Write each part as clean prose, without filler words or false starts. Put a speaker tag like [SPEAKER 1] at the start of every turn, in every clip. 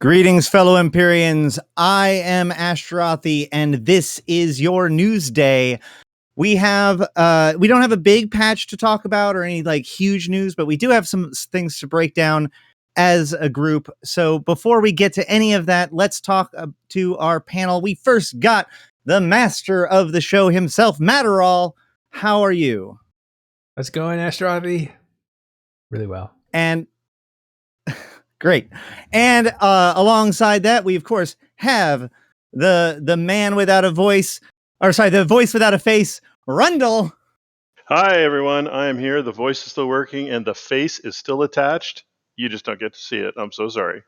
[SPEAKER 1] Greetings, fellow Empyreans. I am Ashterothi, and this is your Newsday. We don't have a big patch to talk about or any like huge news, but we do have some things to break down as a group. So before we get to any of that, let's talk to our panel. We first got the master of the show himself, Matterall. How are you?
[SPEAKER 2] How's it going, Ashterothi? Really well.
[SPEAKER 1] And great. And alongside that, we of course have the man without a voice, the voice without a face, Rundle.
[SPEAKER 3] Hi everyone, I am here. The voice is still working and the face is still attached. You just don't get to see it. I'm so sorry.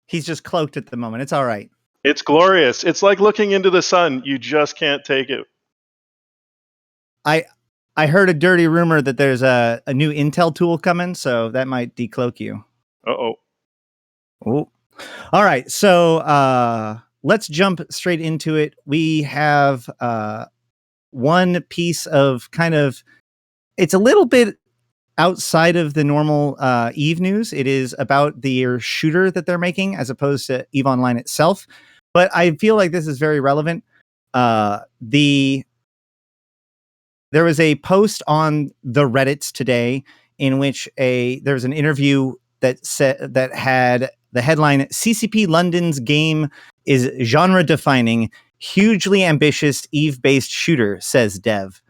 [SPEAKER 1] He's just cloaked at the moment. It's all right.
[SPEAKER 3] It's glorious. It's like looking into the sun. You just can't take it.
[SPEAKER 1] I heard a dirty rumor that there's a new Intel tool coming, so that might decloak you.
[SPEAKER 3] Uh-oh.
[SPEAKER 1] Oh. All right, so let's jump straight into it. We have one piece of it's a little bit outside of the normal EVE news. It is about the shooter that they're making as opposed to EVE Online itself. But I feel like this is very relevant. There was a post on the Reddits today in which there was an interview that had the headline, CCP London's game is genre defining, hugely ambitious EVE-based shooter, says Dev.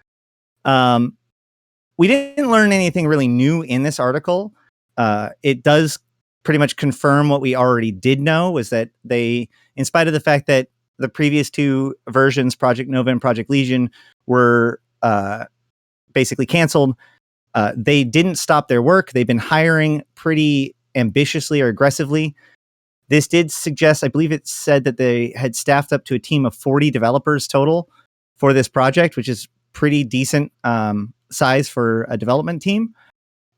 [SPEAKER 1] We didn't learn anything really new in this article. It does pretty much confirm what we already did know, was that they, in spite of the fact that the previous two versions, Project Nova and Project Legion, were basically canceled, they didn't stop their work. They've been hiring pretty ambitiously or aggressively. This did suggest, I believe it said that they had staffed up to a team of 40 developers total for this project, which is pretty decent size for a development team.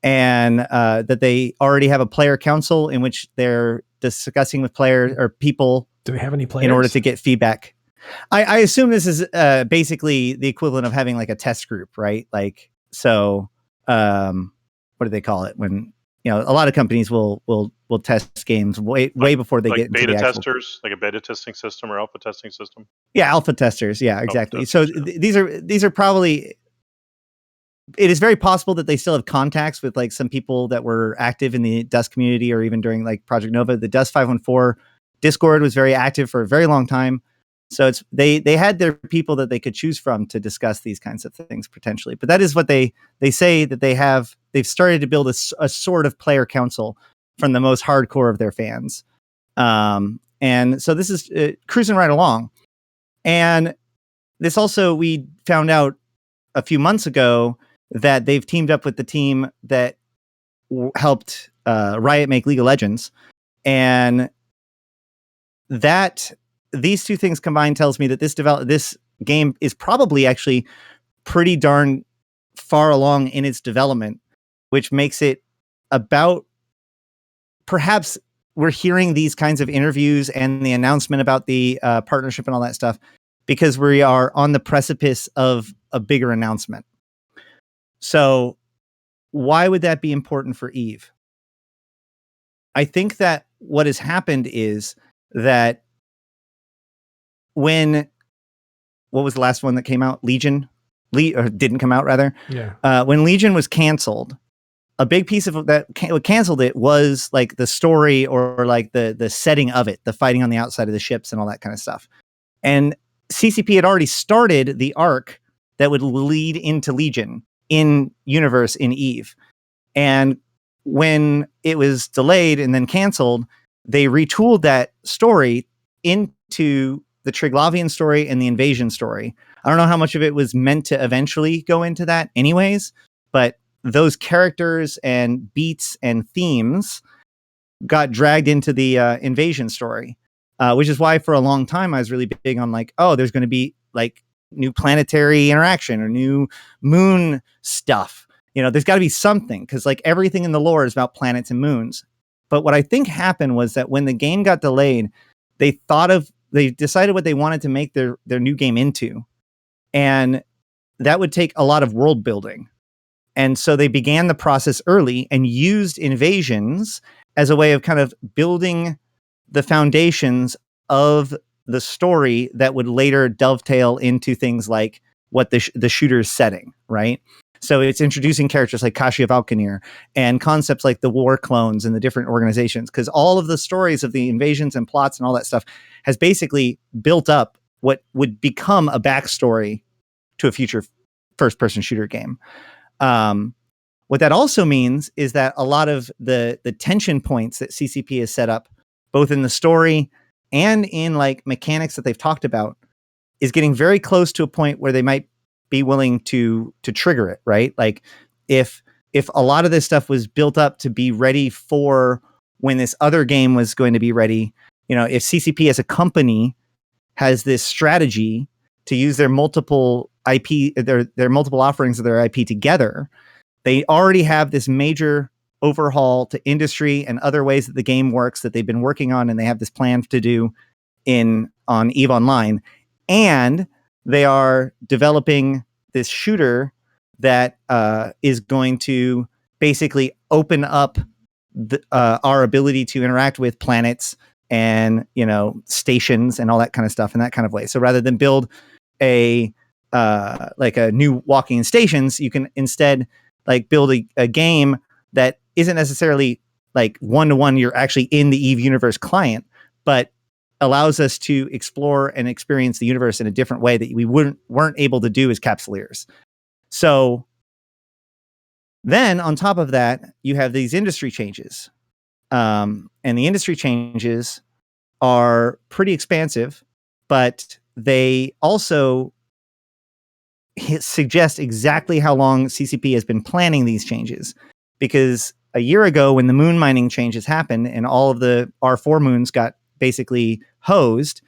[SPEAKER 1] And that they already have a player council in which they're discussing with players or people.
[SPEAKER 2] Do we have any players?
[SPEAKER 1] In order to get feedback. I assume this is basically the equivalent of having like a test group, right? Like, so what do they call it when, a lot of companies will test games way before they get into
[SPEAKER 3] beta
[SPEAKER 1] the actual
[SPEAKER 3] testers, like a beta testing system or alpha testing system.
[SPEAKER 1] Yeah, alpha testers. Yeah, exactly.
[SPEAKER 3] So
[SPEAKER 1] these are probably. It is very possible that they still have contacts with like some people that were active in the Dust community or even during like Project Nova. The Dust 514 Discord was very active for a very long time. So they had their people that they could choose from to discuss these kinds of things potentially. But that is what they say that they have. They've started to build a sort of player council from the most hardcore of their fans. And so this is cruising right along. And this also, we found out a few months ago that they've teamed up with the team that helped Riot make League of Legends. And that these two things combined tells me that this game is probably actually pretty darn far along in its development, which makes it about, perhaps we're hearing these kinds of interviews and the announcement about the partnership and all that stuff because we are on the precipice of a bigger announcement. So why would that be important for EVE? I think that what has happened is that what was the last one that came out? Legion? Or didn't come out, rather.
[SPEAKER 2] Yeah.
[SPEAKER 1] When Legion was canceled, a big piece of that what canceled it was like the story or like the setting of it, the fighting on the outside of the ships and all that kind of stuff. And CCP had already started the arc that would lead into Legion in universe in EVE. And when it was delayed and then canceled, they retooled that story into the Triglavian story and the invasion story. I don't know how much of it was meant to eventually go into that anyways, but those characters and beats and themes got dragged into the invasion story, which is why for a long time I was really big on like, oh, there's going to be like new planetary interaction or new moon stuff. There's got to be something because like everything in the lore is about planets and moons. But what I think happened was that when the game got delayed, they decided what they wanted to make their new game into. And that would take a lot of world building. And so they began the process early and used invasions as a way of kind of building the foundations of the story that would later dovetail into things like what the shooter's setting, right? So it's introducing characters like Kashi of Valkanir and concepts like the war clones and the different organizations, because all of the stories of the invasions and plots and all that stuff has basically built up what would become a backstory to a future first-person shooter game. What that also means is that a lot of the tension points that CCP has set up, both in the story and in like mechanics that they've talked about, is getting very close to a point where they might be willing to trigger it, right? Like if a lot of this stuff was built up to be ready for when this other game was going to be ready, if CCP as a company has this strategy to use their multiple IP, their multiple offerings of their IP together, they already have this major overhaul to industry and other ways that the game works that they've been working on, and they have this plan to do on EVE Online. And they are developing this shooter that is going to basically open up our ability to interact with planets and stations and all that kind of stuff in that kind of way. So rather than build a new walking stations, you can instead like build a game that isn't necessarily like one-to-one, you're actually in the EVE universe client, but allows us to explore and experience the universe in a different way that we weren't able to do as capsuleers. So then on top of that, you have these industry changes. And the industry changes are pretty expansive, but they also suggest exactly how long CCP has been planning these changes. Because a year ago, when the moon mining changes happened and all of the R4 moons got basically hosed,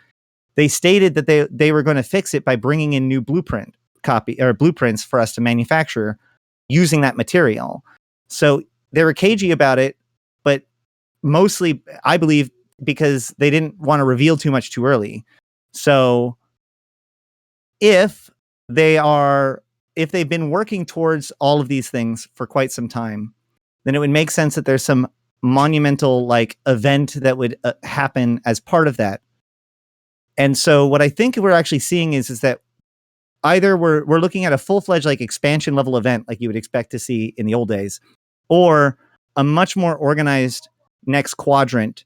[SPEAKER 1] they stated that they were going to fix it by bringing in new blueprints for us to manufacture using that material. So they were cagey about it, but mostly, I believe, because they didn't want to reveal too much too early. So if they've been working towards all of these things for quite some time, then it would make sense that there's some monumental like event that would happen as part of that. And so what I think we're actually seeing is that either we're looking at a full-fledged like expansion level event like you would expect to see in the old days, or a much more organized next quadrant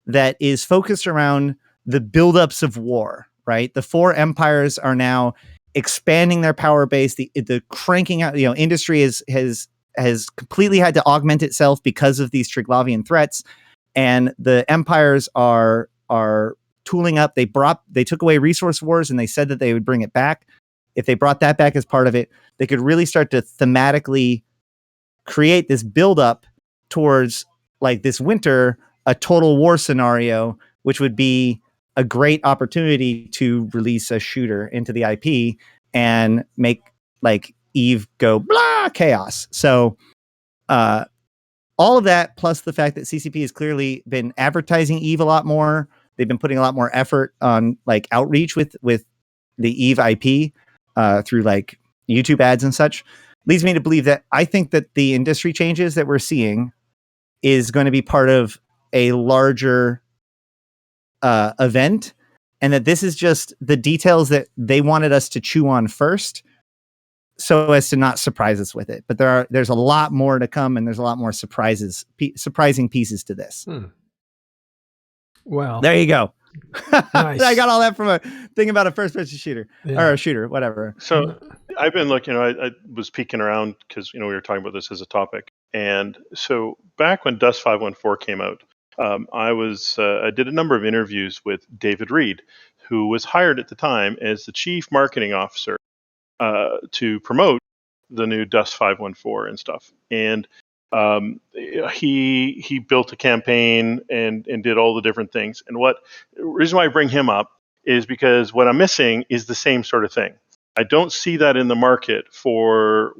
[SPEAKER 1] that is focused around the buildups of war, right? The four empires are now expanding their power base. The cranking out, industry has completely had to augment itself because of these Triglavian threats, and the empires are tooling up. They took away resource wars, and they said that they would bring it back. If they brought that back as part of it, they could really start to thematically create this buildup towards like this winter, a total war scenario, which would be a great opportunity to release a shooter into the IP and make like EVE go blah chaos. So all of that, plus the fact that CCP has clearly been advertising EVE a lot more. They've been putting a lot more effort on like outreach with the EVE IP through like YouTube ads and such, leads me to believe that I think that the industry changes that we're seeing is going to be part of a larger event, and that this is just the details that they wanted us to chew on first so as to not surprise us with it. But there's a lot more to come, and there's a lot more surprising pieces to this.
[SPEAKER 2] Well,
[SPEAKER 1] there you go.
[SPEAKER 2] Nice.
[SPEAKER 1] I got all that from a thing about a first-person shooter or a shooter, whatever.
[SPEAKER 3] So I've been looking. I was peeking around because we were talking about this as a topic, and so back when Dust 514 came out, I did a number of interviews with David Reed, who was hired at the time as the chief marketing officer to promote the new Dust 514 and stuff. And he built a campaign and did all the different things. And the reason why I bring him up is because what I'm missing is the same sort of thing. I don't see that in the market for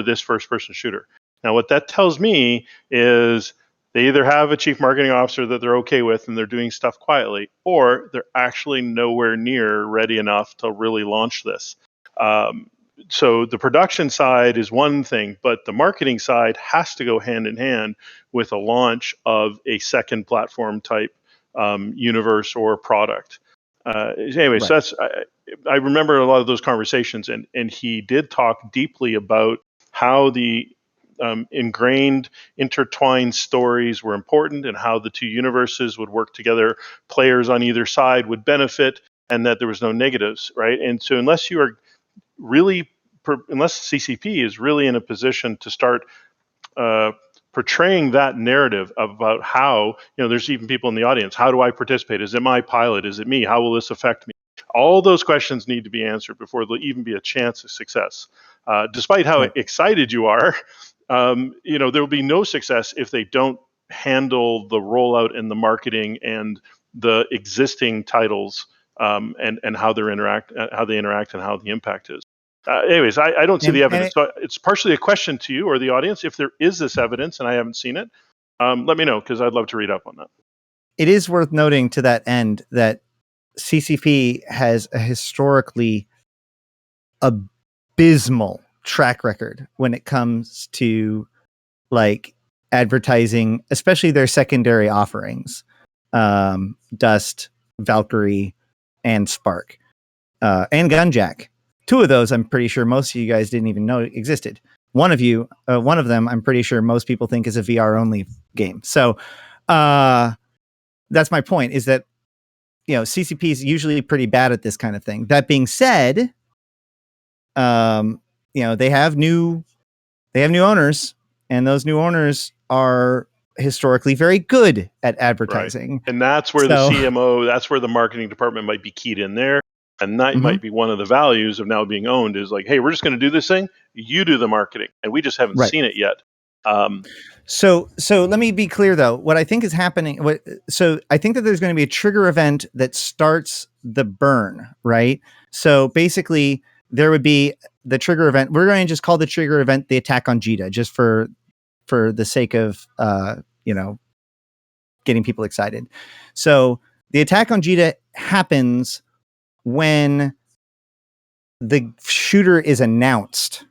[SPEAKER 3] this first-person shooter. Now, what that tells me is they either have a chief marketing officer that they're okay with and they're doing stuff quietly, or they're actually nowhere near ready enough to really launch this. So the production side is one thing, but the marketing side has to go hand in hand with a launch of a second platform type universe or product. Anyway, so that's I remember a lot of those conversations, and he did talk deeply about how the ingrained, intertwined stories were important, and how the two universes would work together. Players on either side would benefit, and that there was no negatives, right? And so, unless you are really, unless CCP is really in a position to start portraying that narrative about how, there's even people in the audience. How do I participate? Is it my pilot? Is it me? How will this affect me? All those questions need to be answered before there'll even be a chance of success. Despite how excited you are, there will be no success if they don't handle the rollout and the marketing and the existing titles, and how they interact and how the impact is. Anyways, I don't see the evidence. So it's partially a question to you or the audience. If there is this evidence and I haven't seen it, let me know, because I'd love to read up on that.
[SPEAKER 1] It is worth noting to that end that CCP has a historically abysmal track record when it comes to like advertising, especially their secondary offerings, Dust, Valkyrie, and Spark, and Gunjack. Two of those, I'm pretty sure most of you guys didn't even know existed. One of them, I'm pretty sure most people think is a VR only game. So that's my point, is that, CCP is usually pretty bad at this kind of thing. That being said, they have new owners, and those new owners are historically very good at advertising.
[SPEAKER 3] Right. And that's where the CMO, that's where the marketing department might be keyed in there. And that might be one of the values of now being owned, is like, hey, we're just going to do this thing. You do the marketing. And we just haven't seen it yet.
[SPEAKER 1] So let me be clear, though. What I think is happening, I think that there's going to be a trigger event that starts the burn, right? So basically, there would be the trigger event. We're going to just call the trigger event the attack on Jita, just for the sake of, getting people excited. So the attack on Jita happens when the shooter is announced,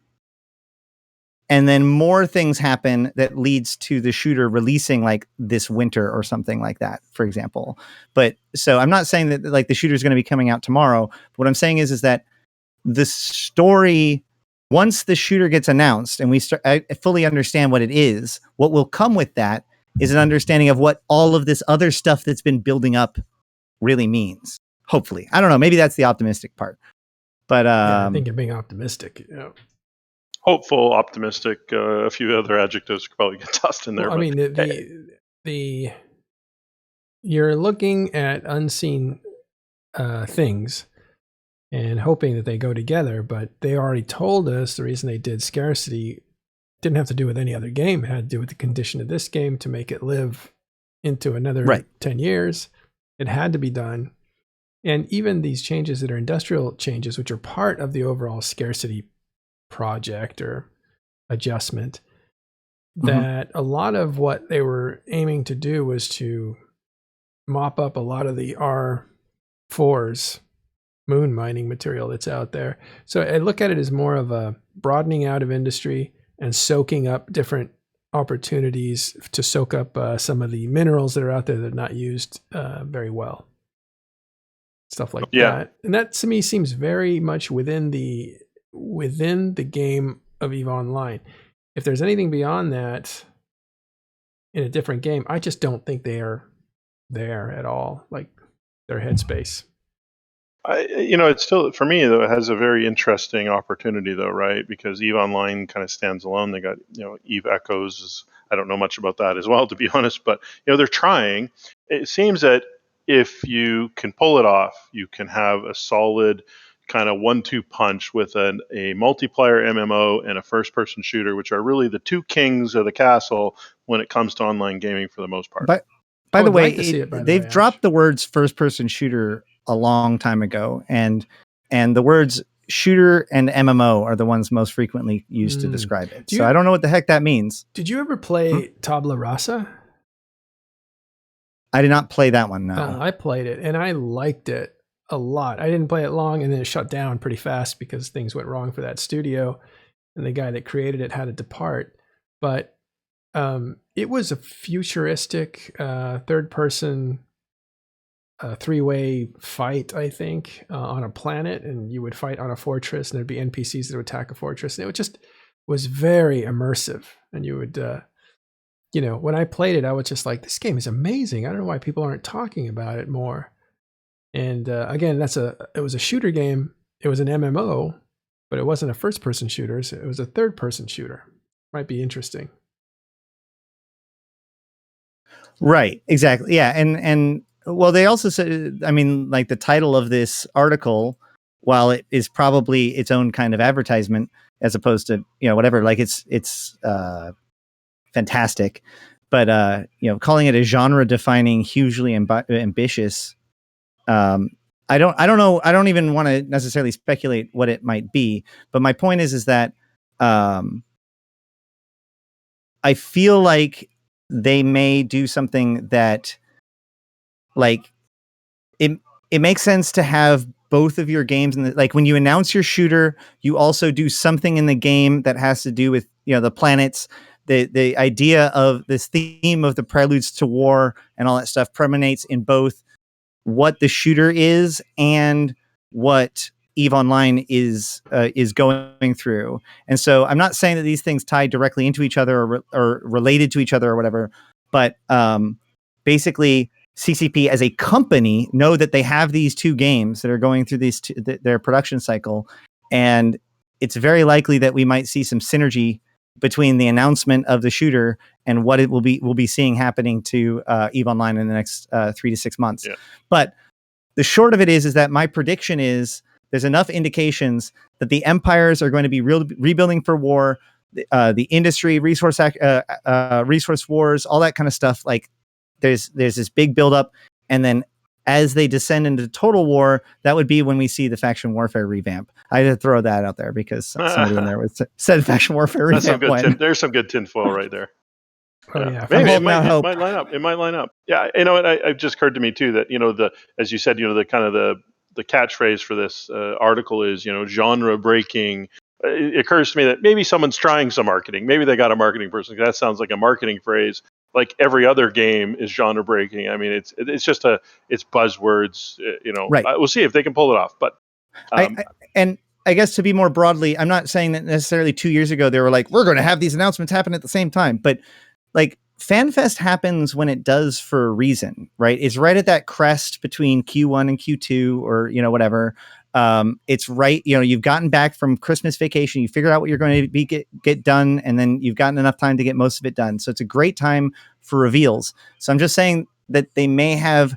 [SPEAKER 1] and then more things happen that leads to the shooter releasing like this winter or something like that, for example. But so I'm not saying that like the shooter is going to be coming out tomorrow. What I'm saying is that the story, once the shooter gets announced and I fully understand what it is, what will come with that is an understanding of what all of this other stuff that's been building up really means. Hopefully. I don't know. Maybe that's the optimistic part. But
[SPEAKER 2] I think you're being optimistic. Yeah.
[SPEAKER 3] Hopeful, optimistic, a few other adjectives could probably get tossed in there.
[SPEAKER 2] Well, I mean, you're looking at unseen things and hoping that they go together, but they already told us the reason they did scarcity didn't have to do with any other game. It had to do with the condition of this game to make it live into another 10 years. It had to be done. And even these changes that are industrial changes, which are part of the overall scarcity project or adjustment, that a lot of what they were aiming to do was to mop up a lot of the R4's moon mining material that's out there. So I look at it as more of a broadening out of industry and soaking up different opportunities to soak up some of the minerals that are out there that are not used very well. Stuff like that. And that to me seems very much within the game of EVE Online. If there's anything beyond that in a different game, I just don't think they are there at all, like their headspace.
[SPEAKER 3] It's still, for me, though, it has a very interesting opportunity, though, right? Because EVE Online kind of stands alone. They got, EVE Echoes. I don't know much about that as well, to be honest, but, they're trying. It seems that if you can pull it off, you can have a solid kind of 1-2 punch with a multiplayer MMO and a first-person shooter, which are really the two kings of the castle when it comes to online gaming for the most part.
[SPEAKER 1] But by the way, they've dropped the words first-person shooter a long time ago, and the words shooter and MMO are the ones most frequently used to describe it. So I don't know what the heck that means.
[SPEAKER 2] Did you ever play Tabula Rasa?
[SPEAKER 1] I did not play that one, no.
[SPEAKER 2] I played it, and I liked it a lot. I didn't play it long, and then it shut down pretty fast because things went wrong for that studio, and the guy that created it had to depart. But it was a futuristic third-person a three-way fight, I think, on a planet, and you would fight on a fortress, and there'd be NPCs that would attack a fortress. And it was very immersive. And you would, when I played it, I was just like, this game is amazing. I don't know why people aren't talking about it more. And again, it was a shooter game. It was an MMO, but it wasn't a first-person shooter. So it was a third-person shooter. Might be interesting.
[SPEAKER 1] Right. Exactly. Yeah. And well, they also said, I mean, like the title of this article, while it is probably its own kind of advertisement as opposed to, whatever, like it's fantastic, but calling it a genre defining, hugely ambitious. I don't know. I don't even want to necessarily speculate what it might be, but my point is that, I feel like they may do something that, like, it makes sense to have both of your games like when you announce your shooter, you also do something in the game that has to do with the planets. The idea of this theme of the preludes to war and all that stuff permeates in both what the shooter is and what EVE Online is going through. And so I'm not saying that these things tie directly into each other or related to each other or whatever, but basically CCP as a company know that they have these two games that are going through their production cycle, and it's very likely that we might see some synergy between the announcement of the shooter and what we'll be seeing happening to EVE Online in the next 3 to 6 months.
[SPEAKER 3] Yeah.
[SPEAKER 1] But the short of it is that my prediction is there's enough indications that the empires are going to be rebuilding for war, the industry, resource wars, all that kind of stuff. Like there's this big buildup, and then as they descend into total war, that would be when we see the faction warfare revamp. I had to throw that out there because somebody in there said faction warfare revamp.
[SPEAKER 3] There's some good tinfoil right there.
[SPEAKER 2] Oh yeah,
[SPEAKER 3] maybe it might line up. It might line up. Yeah, it just occurred to me too that as you said, the kind of the catchphrase for this article is genre breaking. It occurs to me that maybe someone's trying some marketing. Maybe they got a marketing person. That sounds like a marketing phrase. Like every other game is genre breaking. I mean, it's just it's buzzwords.
[SPEAKER 1] Right.
[SPEAKER 3] We'll see if they can pull it off. But
[SPEAKER 1] I guess to be more broadly, I'm not saying that necessarily 2 years ago they were like, we're going to have these announcements happen at the same time, but like FanFest happens when it does for a reason, right? It's right at that crest between Q1 and Q2 or, whatever. It's right. You've gotten back from Christmas vacation. You figured out what you're going to get done. And then you've gotten enough time to get most of it done. So it's a great time for reveals. So I'm just saying that they may have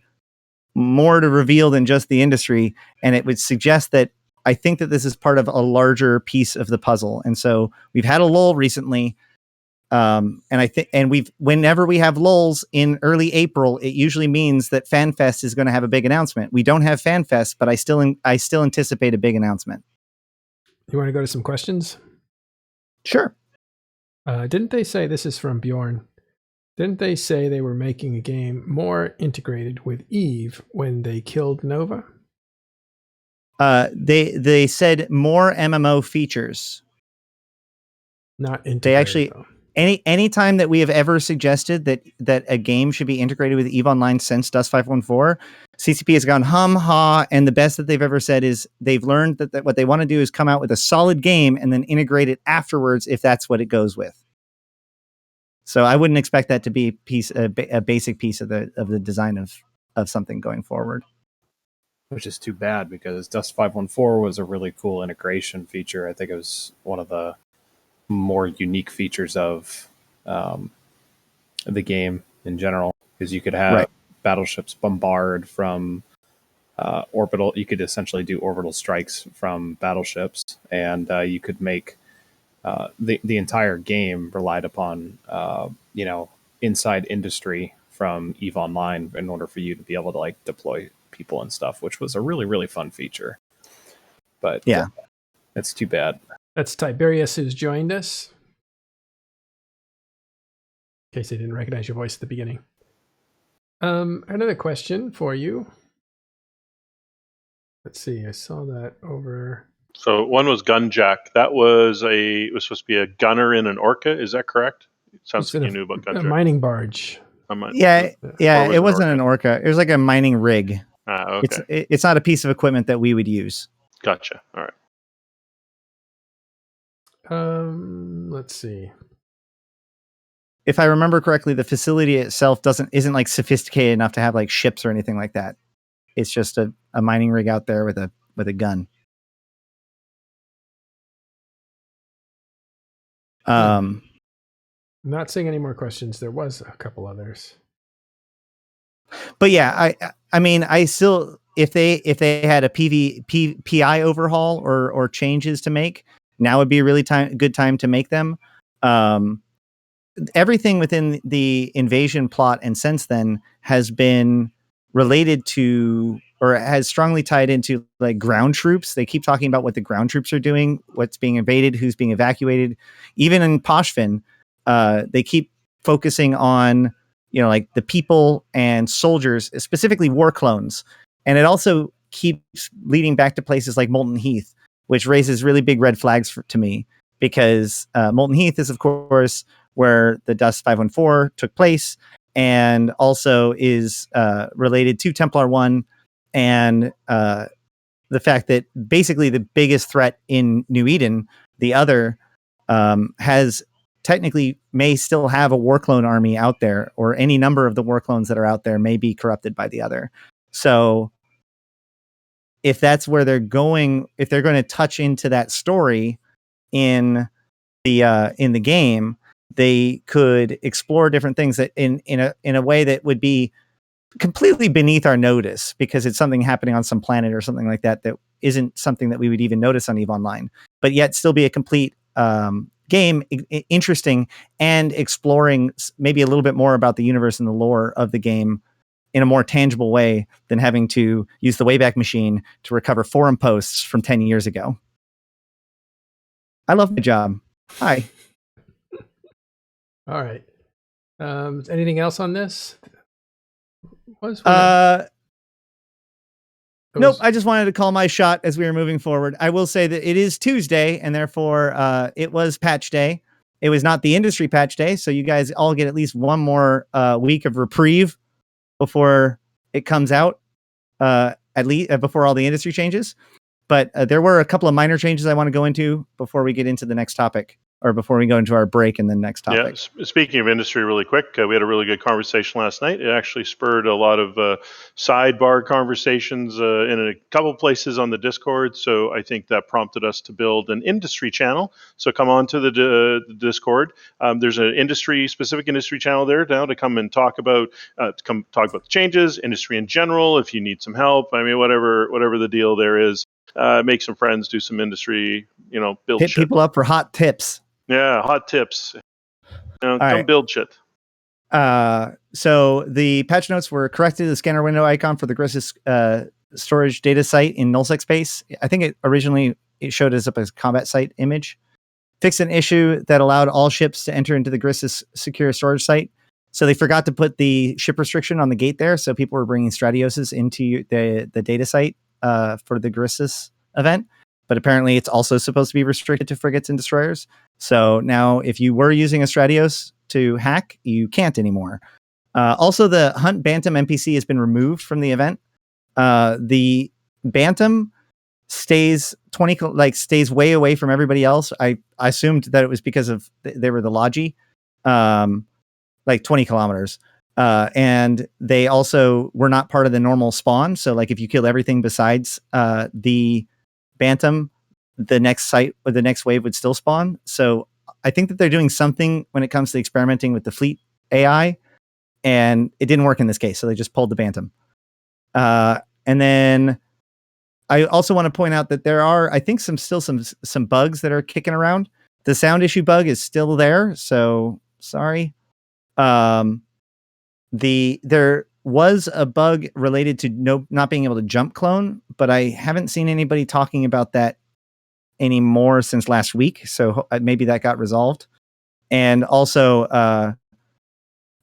[SPEAKER 1] more to reveal than just the industry. And it would suggest that I think that this is part of a larger piece of the puzzle. And so we've had a lull recently. And I think, whenever we have lulls in early April, it usually means that FanFest is going to have a big announcement. We don't have FanFest, but I still anticipate a big announcement.
[SPEAKER 2] You want to go to some questions?
[SPEAKER 1] Sure.
[SPEAKER 2] Didn't they say, this is from Bjorn, didn't they say they were making a game more integrated with EVE when they killed Nova?
[SPEAKER 1] They said more MMO features.
[SPEAKER 2] Not integrated.
[SPEAKER 1] They actually, though. Any time that we have ever suggested that a game should be integrated with EVE Online since Dust 514, CCP has gone ha, and the best that they've ever said is they've learned that what they want to do is come out with a solid game and then integrate it afterwards if that's what it goes with. So I wouldn't expect that to be a basic piece of the design of something going forward.
[SPEAKER 4] Which is too bad because Dust 514 was a really cool integration feature. I think it was one of the more unique features of the game in general, because you could have battleships bombard from orbital. You could essentially do orbital strikes from battleships, and you could make the entire game relied upon inside industry from EVE Online in order for you to be able to like deploy people and stuff, which was a really, really fun feature. But yeah, it's too bad.
[SPEAKER 2] That's Tiberius who's joined us. In case I didn't recognize your voice at the beginning. Another question for you. Let's see, I saw that over.
[SPEAKER 3] So one was Gunjack. It was supposed to be a gunner in an orca. Is that correct? It sounds like you knew about Gunjack.
[SPEAKER 2] A mining barge.
[SPEAKER 1] Yeah. It wasn't an orca. It was like a mining rig.
[SPEAKER 3] Okay.
[SPEAKER 1] It's not a piece of equipment that we would use.
[SPEAKER 3] Gotcha. All right.
[SPEAKER 2] Let's see.
[SPEAKER 1] If I remember correctly, the facility itself isn't like sophisticated enough to have like ships or anything like that. It's just a mining rig out there with a gun.
[SPEAKER 2] I'm not seeing any more questions. There was a couple others.
[SPEAKER 1] But yeah, I mean, I still, if they had a PI overhaul or changes to make, now would be a really good time to make them. Everything within the invasion plot and since then has been related to, or has strongly tied into like ground troops. They keep talking about what the ground troops are doing, what's being invaded, who's being evacuated. Even in Poshfin, they keep focusing on, like the people and soldiers, specifically war clones. And it also keeps leading back to places like Molten Heath, which raises really big red flags to me, because Molten Heath is, of course, where the Dust 514 took place, and also is related to Templar 1, and the fact that basically the biggest threat in New Eden, the other, has technically may still have a war clone army out there, or any number of the war clones that are out there may be corrupted by the other. So if that's where they're going, if they're going to touch into that story in the game, they could explore different things that in a way that would be completely beneath our notice, because it's something happening on some planet or something like that isn't something that we would even notice on EVE Online, but yet still be a complete game, interesting, and exploring maybe a little bit more about the universe and the lore of the game in a more tangible way than having to use the Wayback Machine to recover forum posts from 10 years ago. I love my job. Hi.
[SPEAKER 2] All right. Anything else on this?
[SPEAKER 1] Nope. I just wanted to call my shot as we were moving forward. I will say that it is Tuesday, and therefore it was patch day. It was not the industry patch day, so you guys all get at least one more week of reprieve before it comes out, at least before all the industry changes. But there were a couple of minor changes I want to go into before we get into the next topic, or before we go into our break and the next topic.
[SPEAKER 3] Yeah, speaking of industry really quick, we had a really good conversation last night. It actually spurred a lot of sidebar conversations in a couple places on the Discord. So I think that prompted us to build an industry channel. So come on to the Discord. There's an specific industry channel there now to come and talk about the changes, industry in general. If you need some help, I mean, whatever the deal there is, make some friends, do some industry, build
[SPEAKER 1] Hit
[SPEAKER 3] shit.
[SPEAKER 1] people up for hot tips.
[SPEAKER 3] Yeah, hot tips. Come
[SPEAKER 1] right.
[SPEAKER 3] build shit.
[SPEAKER 1] So the patch notes were corrected. The scanner window icon for the Grissus storage data site in nullsec space. I think it showed us up as combat site image. Fixed an issue that allowed all ships to enter into the Grissus secure storage site. So they forgot to put the ship restriction on the gate there. So people were bringing Stratioses into the data site for the Grissus event. But apparently it's also supposed to be restricted to frigates and destroyers. So now if you were using a Stratios to hack, you can't anymore. Also, the Hunt Bantam NPC has been removed from the event. The Bantam stays way away from everybody else. I assumed that it was because of they were the Logi, like 20 kilometers. And they also were not part of the normal spawn. So like if you kill everything besides the Bantam, the next site or the next wave would still spawn. So I think that they're doing something when it comes to experimenting with the fleet AI, and it didn't work in this case. So they just pulled the Bantam. And then I also want to point out that there are, I think, some bugs that are kicking around. The sound issue bug is still there. So sorry. There was a bug related to not being able to jump clone, but I haven't seen anybody talking about that anymore since last week. So maybe that got resolved. And also,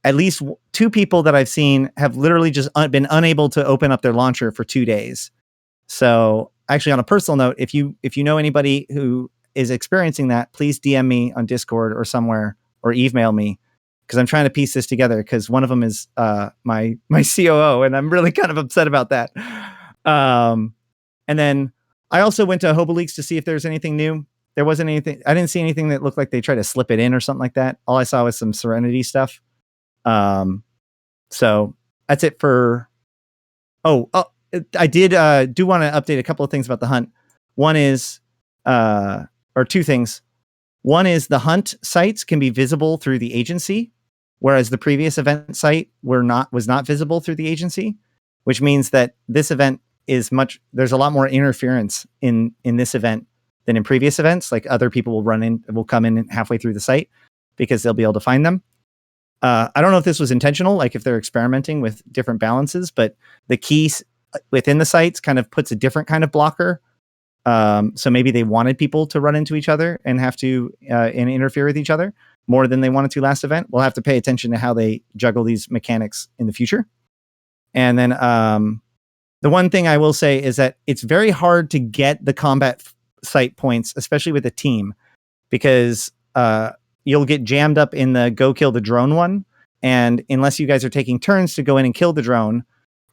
[SPEAKER 1] at least two people that I've seen have literally just been unable to open up their launcher for 2 days. So actually, on a personal note, if you know anybody who is experiencing that, please DM me on Discord or somewhere, or email me, because I'm trying to piece this together, because one of them is my COO, and I'm really kind of upset about that. And then I also went to Hobo Leaks to see if there's anything new. There wasn't anything. I didn't see anything that looked like they tried to slip it in or something like that. All I saw was some Serenity stuff. So that's it for. I did do want to update a couple of things about the hunt. One is, or two things. One is the hunt sites can be visible through the agency, whereas the previous event site was not visible through the agency, which means that this event there's a lot more interference in this event than in previous events. Like, other people will come in halfway through the site because they'll be able to find them. I don't know if this was intentional, like if they're experimenting with different balances, but the keys within the sites kind of puts a different kind of blocker. So maybe they wanted people to run into each other and have to and interfere with each other more than they wanted to last event. We'll have to pay attention to how they juggle these mechanics in the future. And then the one thing I will say is that it's very hard to get the combat site points, especially with a team, because you'll get jammed up in the go kill the drone one. And unless you guys are taking turns to go in and kill the drone,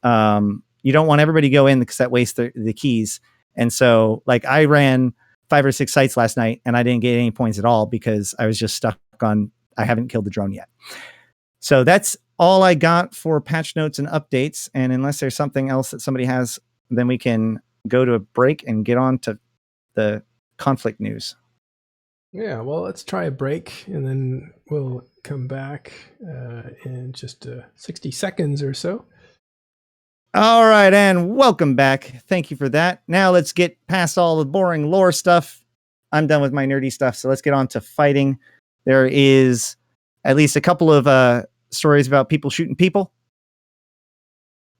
[SPEAKER 1] you don't want everybody to go in because that wastes the keys. And so, like, I ran 5 or 6 sites last night and I didn't get any points at all because I was just stuck on, I haven't killed the drone yet. So that's all I got for patch notes and updates. And unless there's something else that somebody has, then we can go to a break and get on to the conflict news.
[SPEAKER 2] Yeah, well, let's try a break and then we'll come back in just 60 seconds or so.
[SPEAKER 1] All right, and welcome back. Thank you for that. Now let's get past all the boring lore stuff. I'm done with my nerdy stuff, so let's get on to fighting. There is at least a couple of stories about people shooting people.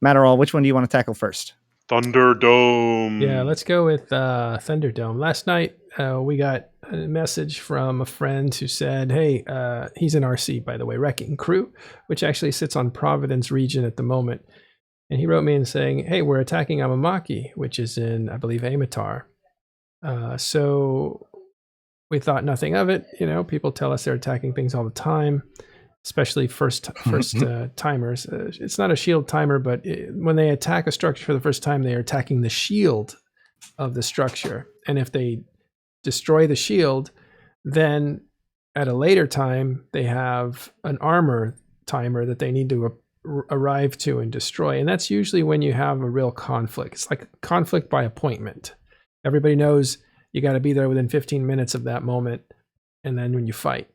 [SPEAKER 1] Matterall, which one do you want to tackle first?
[SPEAKER 3] Thunderdome.
[SPEAKER 2] Yeah, let's go with Thunderdome. Last night, we got a message from a friend who said, hey, he's in RC, by the way, Rekking Crew, which actually sits on Providence region at the moment. And he wrote me in saying, hey, we're attacking Amamake, which is in, I believe, Amatar. So we thought nothing of it. You know, people tell us they're attacking things all the time, especially first timers. It's not a shield timer, but when they attack a structure for the first time, they are attacking the shield of the structure. And if they destroy the shield, then at a later time, they have an armor timer that they need to arrive to and destroy. And that's usually when you have a real conflict. It's like conflict by appointment. Everybody knows you got to be there within 15 minutes of that moment. And then when you fight.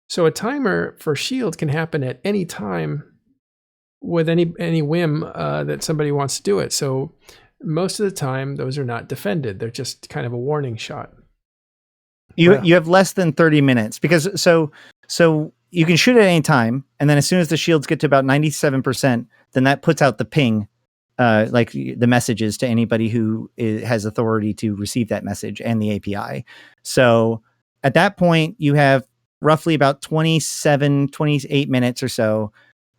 [SPEAKER 2] So a timer for shield can happen at any time with any whim that somebody wants to do it. So most of the time, those are not defended. They're just kind of a warning shot.
[SPEAKER 1] You have less than 30 minutes because so you can shoot at any time, and then as soon as the shields get to about 97%, then that puts out the ping, like the messages to anybody who has authority to receive that message and the API. So at that point, you have roughly about 28 minutes or so,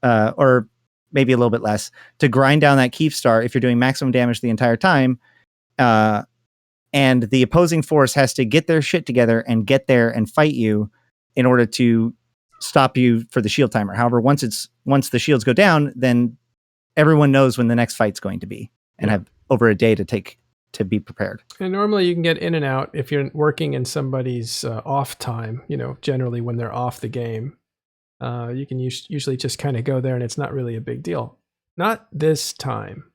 [SPEAKER 1] or maybe a little bit less, to grind down that Keep Star if you're doing maximum damage the entire time. And the opposing force has to get their shit together and get there and fight you in order to stop you for the shield timer. However, once the shields go down, then everyone knows when the next fight's going to be and have over a day to be prepared. And
[SPEAKER 2] normally you can get in and out if you're working in somebody's off time, you know, generally when they're off the game. You can usually just kind of go there and it's not really a big deal. Not this time.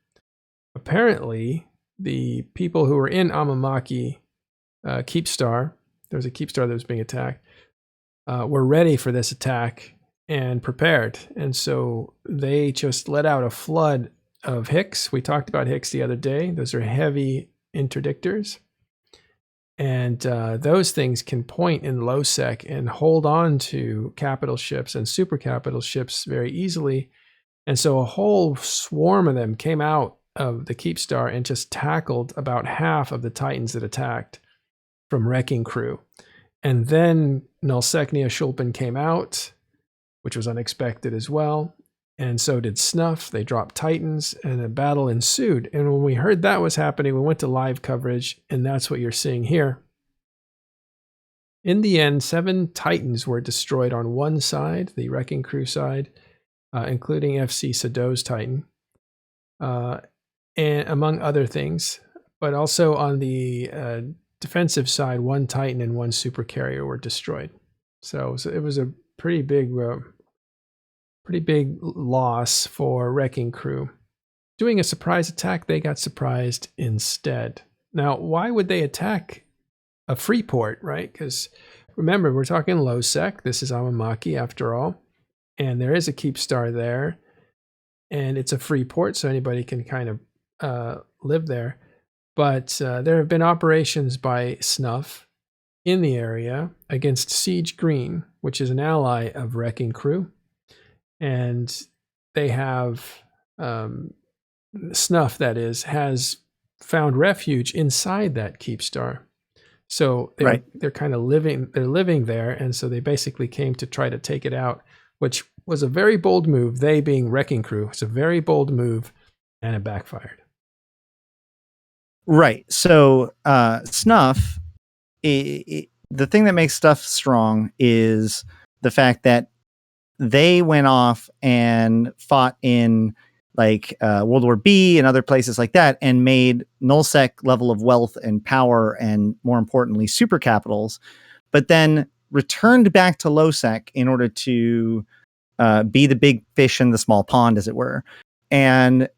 [SPEAKER 2] Apparently, the people who were in Amamake Keep Star, there was a Keep Star that was being attacked, were ready for this attack and prepared. And so they just let out a flood of Hicks. We talked about Hicks the other day. Those are heavy interdictors. And those things can point in low sec and hold on to capital ships and super capital ships very easily. And so a whole swarm of them came out of the Keep Star and just tackled about half of the Titans that attacked from Rekking Crew. And then Nullsecnia Shulpin came out, which was unexpected as well. And so did Snuff. They dropped Titans and a battle ensued. And when we heard that was happening, we went to live coverage, and that's what you're seeing here In the end, 7 Titans were destroyed on one side, the Rekking Crew side, including FC Sado's Titan, and among other things. But also on the defensive side, 1 Titan and 1 supercarrier were destroyed. So it was a pretty big loss for Rekking Crew. Doing a surprise attack, they got surprised instead. Now, why would they attack a free port, right? Because remember, we're talking low sec. This is Amamake after all. And there is a keep star there. And it's a free port, so anybody can kind of live there. But there have been operations by Snuff in the area against Siege Green, which is an ally of Rekking Crew. And they have, Snuff, that is, has found refuge inside that keep star. So they're kind of living there, and so they basically came to try to take it out, which was a very bold move. They being Rekking Crew, it's a very bold move, and it backfired.
[SPEAKER 1] Right. So Snuff, the thing that makes Snuff strong is the fact that they went off and fought in like World War B and other places like that, and made nullsec level of wealth and power, and more importantly, super capitals, but then returned back to lowsec in order to be the big fish in the small pond, as it were. And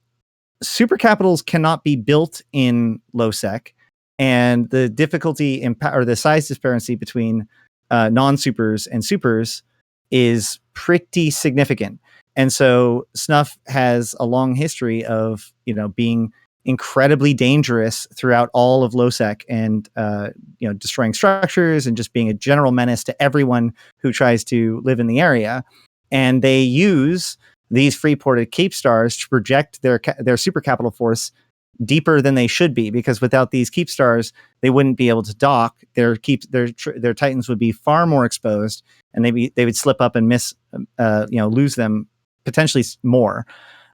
[SPEAKER 1] super capitals cannot be built in lowsec, and the difficulty or the size disparity between non-supers and supers is pretty significant. And so Snuff has a long history of, being incredibly dangerous throughout all of lowsec, and destroying structures and just being a general menace to everyone who tries to live in the area. And they use these free ported keep stars to project their super capital force deeper than they should be, because without these keep stars, they wouldn't be able to dock. Their Titans would be far more exposed, and they would slip up and lose them potentially more.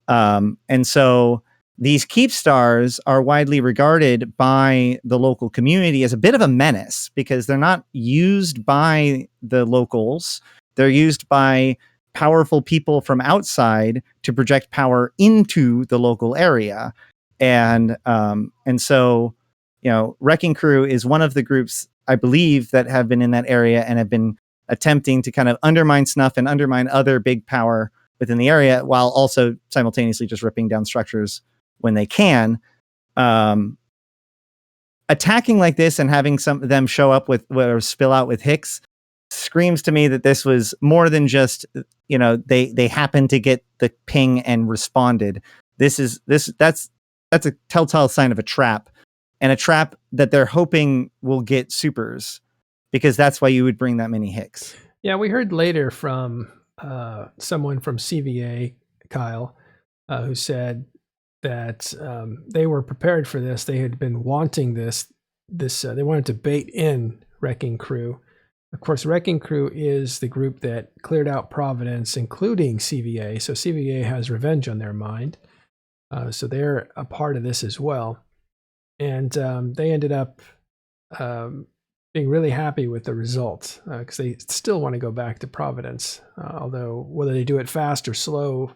[SPEAKER 1] And so these keep stars are widely regarded by the local community as a bit of a menace, because they're not used by the locals. They're used by powerful people from outside to project power into the local area. And so, Rekking Crew is one of the groups, I believe, that have been in that area and have been attempting to kind of undermine Snuff and undermine other big power within the area, while also simultaneously just ripping down structures when they can. Attacking like this and having some of them show up with or spill out with Hicks screams to me that this was more than just, they happened to get the ping and responded. That's a telltale sign of a trap, and a trap that they're hoping will get supers, because that's why you would bring that many Hicks.
[SPEAKER 2] Yeah, we heard later from someone from CVA, Kyle, who said that they were prepared for this. They had been wanting this. They wanted to bait in Rekking Crew. Of course, Rekking Crew is the group that cleared out Providence, including CVA. So CVA has revenge on their mind. So they're a part of this as well. And they ended up being really happy with the result, because they still want to go back to Providence. Although whether they do it fast or slow,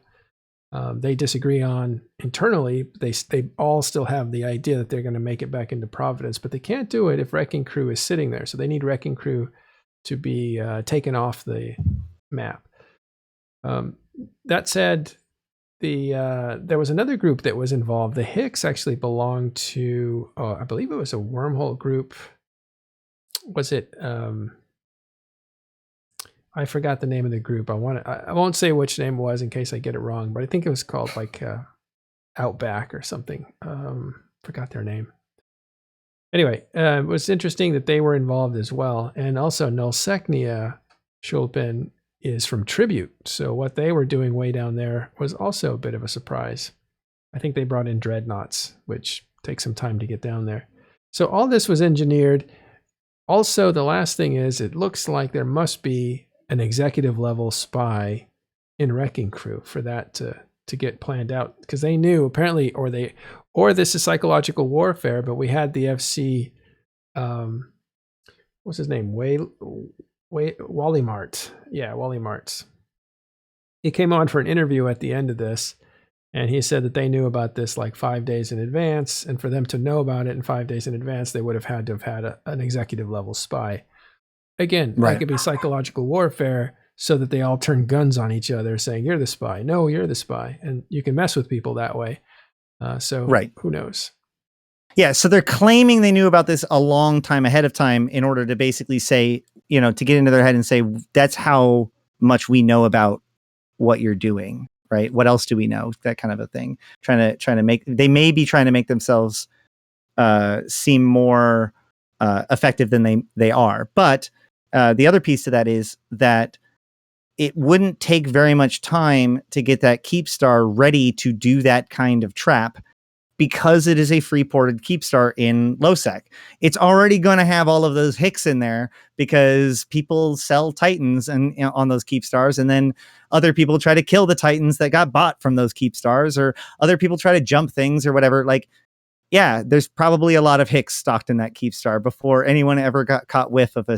[SPEAKER 2] they disagree on internally. They all still have the idea that they're going to make it back into Providence, but they can't do it if Rekking Crew is sitting there. So they need Rekking Crew to be taken off the map. That said, there was another group that was involved. The Hicks actually belonged to, I believe it was a wormhole group. Was it? I forgot the name of the group. I won't say which name it was in case I get it wrong, but I think it was called like Outback or something. Forgot their name. Anyway, it was interesting that they were involved as well. And also Nullsecnia Schulpen is from Tribute. So what they were doing way down there was also a bit of a surprise. I think they brought in dreadnoughts, which takes some time to get down there. So all this was engineered. Also, the last thing is, it looks like there must be an executive level spy in Rekking Crew for that to get planned out, because they knew apparently, or this is psychological warfare, but we had the FC what's his name? Wally Mart. Yeah, Wally Martz. He came on for an interview at the end of this, and he said that they knew about this like 5 days in advance, and for them to know about it in 5 days in advance, they would have had to have had an executive level spy. Again,
[SPEAKER 1] Right.
[SPEAKER 2] that could be psychological warfare so that they all turn guns on each other saying, you're the spy. No, you're the spy. And you can mess with people that way. So
[SPEAKER 1] Right.
[SPEAKER 2] who knows?
[SPEAKER 1] Yeah, so they're claiming they knew about this a long time ahead of time in order to basically say, to get into their head and say, that's how much we know about what you're doing, right? What else do we know? That kind of a thing. Trying to make, they may be trying to make themselves seem more effective than they are. But the other piece to that is that it wouldn't take very much time to get that keep star ready to do that kind of trap, because it is a free ported keep star in lowsec. It's already going to have all of those hicks in there because people sell Titans and on those keep stars, and then other people try to kill the Titans that got bought from those keep stars, or other people try to jump things or whatever. Like, yeah, there's probably a lot of hicks stocked in that keep star before anyone ever got caught whiff of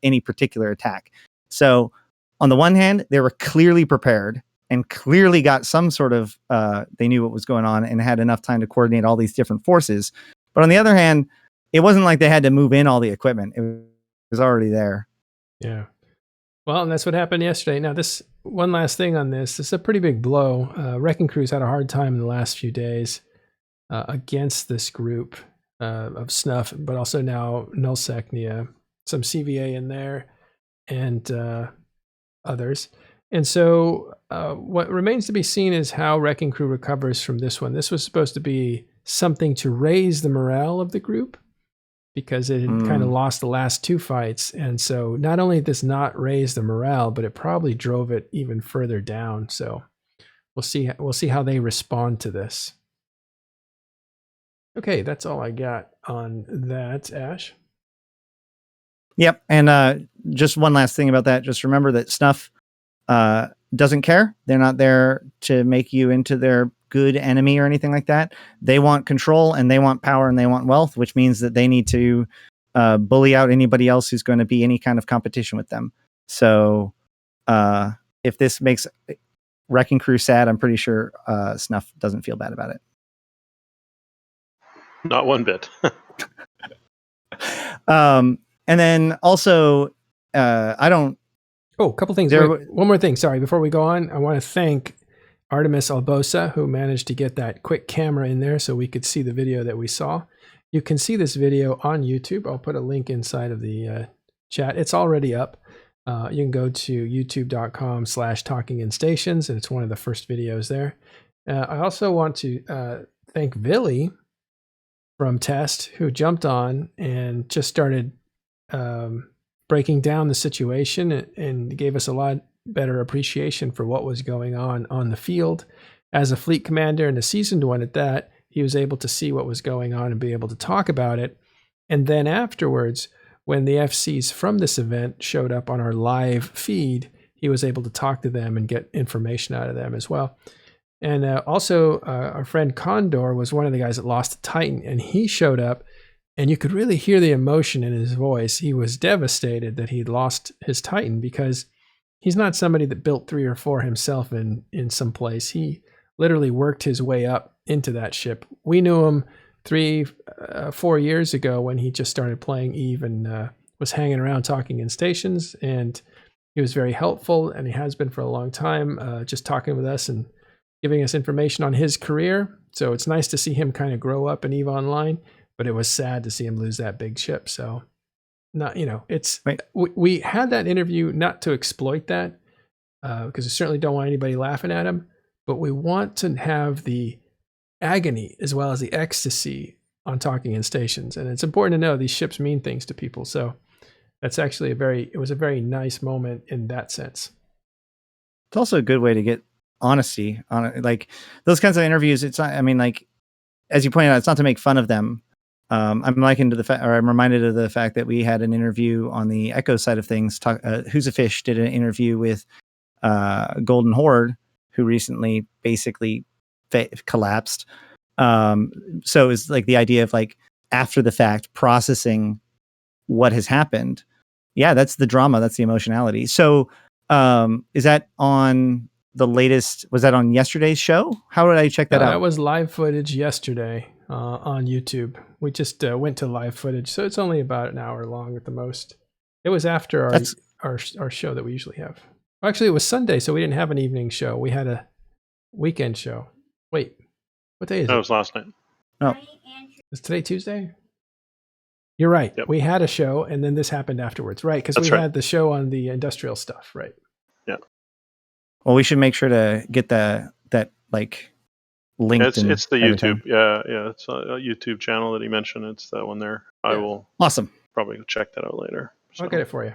[SPEAKER 1] any particular attack. So on the one hand, they were clearly prepared and clearly got some sort of, they knew what was going on and had enough time to coordinate all these different forces. But on the other hand, it wasn't like they had to move in all the equipment. It was already there.
[SPEAKER 2] Yeah. Well, and that's what happened yesterday. Now, this one last thing on this. This is a pretty big blow. Rekking Crew's had a hard time in the last few days against this group of Snuff, but also now Nullsec, some CVA in there, and others. And so what remains to be seen is how Rekking Crew recovers from this one. This was supposed to be something to raise the morale of the group because it had kind of lost the last two fights. And so not only did this not raise the morale, but it probably drove it even further down. So we'll see how they respond to this. Okay, that's all I got on that, Ash.
[SPEAKER 1] Yep. And just one last thing about that. Just remember that Snuff doesn't care. They're not there to make you into their good enemy or anything like that. They want control and they want power and they want wealth, which means that they need to bully out anybody else who's going to be any kind of competition with them. So if this makes Rekking Crew sad, I'm pretty sure Snuff doesn't feel bad about it.
[SPEAKER 3] Not one bit.
[SPEAKER 1] And then also, I don't.
[SPEAKER 2] Oh, a couple things. Wait, one more thing. Sorry, before we go on, I want to thank Artemis Albosa, who managed to get that quick camera in there so we could see the video that we saw. You can see this video on YouTube. I'll put a link inside of the chat. It's already up. You can go to youtube.com/talkinginstations, and it's one of the first videos there. I also want to thank Billy from Test, who jumped on and just started breaking down the situation and gave us a lot better appreciation for what was going on the field. As a fleet commander and a seasoned one at that, he was able to see what was going on and be able to talk about it. And then afterwards, when the FCs from this event showed up on our live feed, he was able to talk to them and get information out of them as well. And also, our friend Condor was one of the guys that lost a Titan, and he showed up, and you could really hear the emotion in his voice. He was devastated that he'd lost his Titan because he's not somebody that built 3 or 4 himself in some place. He literally worked his way up into that ship. We knew him 3-4 years ago when he just started playing Eve and was hanging around talking in stations, and he was very helpful, and he has been for a long time, just talking with us and giving us information on his career. So it's nice to see him kind of grow up in EVE Online, but it was sad to see him lose that big ship. So not, it's, right. We had that interview not to exploit that, because we certainly don't want anybody laughing at him, but we want to have the agony as well as the ecstasy on talking in stations. And it's important to know these ships mean things to people. So that's actually it was a very nice moment in that sense.
[SPEAKER 1] It's also a good way to get honesty on it. Like those kinds of interviews, it's not, I mean, like, as you pointed out, it's not to make fun of them. I'm likened to the fact, or I'm reminded of the fact that we had an interview on the Echo side of things. Who's a Fish did an interview with Golden Horde, who recently basically collapsed. So it's like the idea of like after the fact processing what has happened. Yeah, that's the drama. That's the emotionality. So, is that on the latest? Was that on yesterday's show? How did I check that out?
[SPEAKER 2] That was live footage yesterday on YouTube. We just went to live footage, so it's only about an hour long at the most. It was after our show that we usually have. Actually, it was Sunday, so we didn't have an evening show. We had a weekend show. Wait, what day is it?
[SPEAKER 3] That was last night.
[SPEAKER 1] Oh,
[SPEAKER 2] Is today Tuesday? You're right.
[SPEAKER 3] Yep.
[SPEAKER 2] We had a show, and then this happened afterwards, right? Because we had the show on the industrial stuff, right?
[SPEAKER 3] Yeah.
[SPEAKER 1] well, we should make sure to get that like linked.
[SPEAKER 3] It's the YouTube.
[SPEAKER 1] everything.
[SPEAKER 3] Yeah. It's a YouTube channel that he mentioned. It's that one there. I will
[SPEAKER 1] Awesome.
[SPEAKER 3] probably check that out later. So.
[SPEAKER 2] I'll get it for you.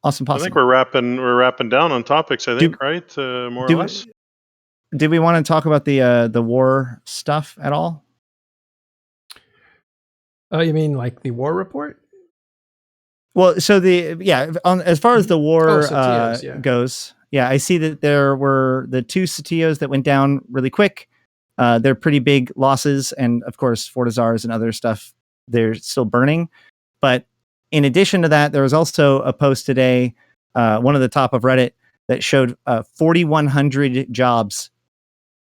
[SPEAKER 1] Awesome.
[SPEAKER 3] I think we're wrapping down on topics. I think, right? More or less.
[SPEAKER 1] Did we want to talk about the war stuff at all?
[SPEAKER 2] Oh, you mean like the war report?
[SPEAKER 1] Well, so as far as the war
[SPEAKER 2] Sotiyos,
[SPEAKER 1] goes, I see that there were the 2 Sotiyos that went down really quick. They're pretty big losses, and of course, Fortizars and other stuff, they're still burning. But in addition to that, there was also a post today, one of the top of Reddit, that showed 4,100 jobs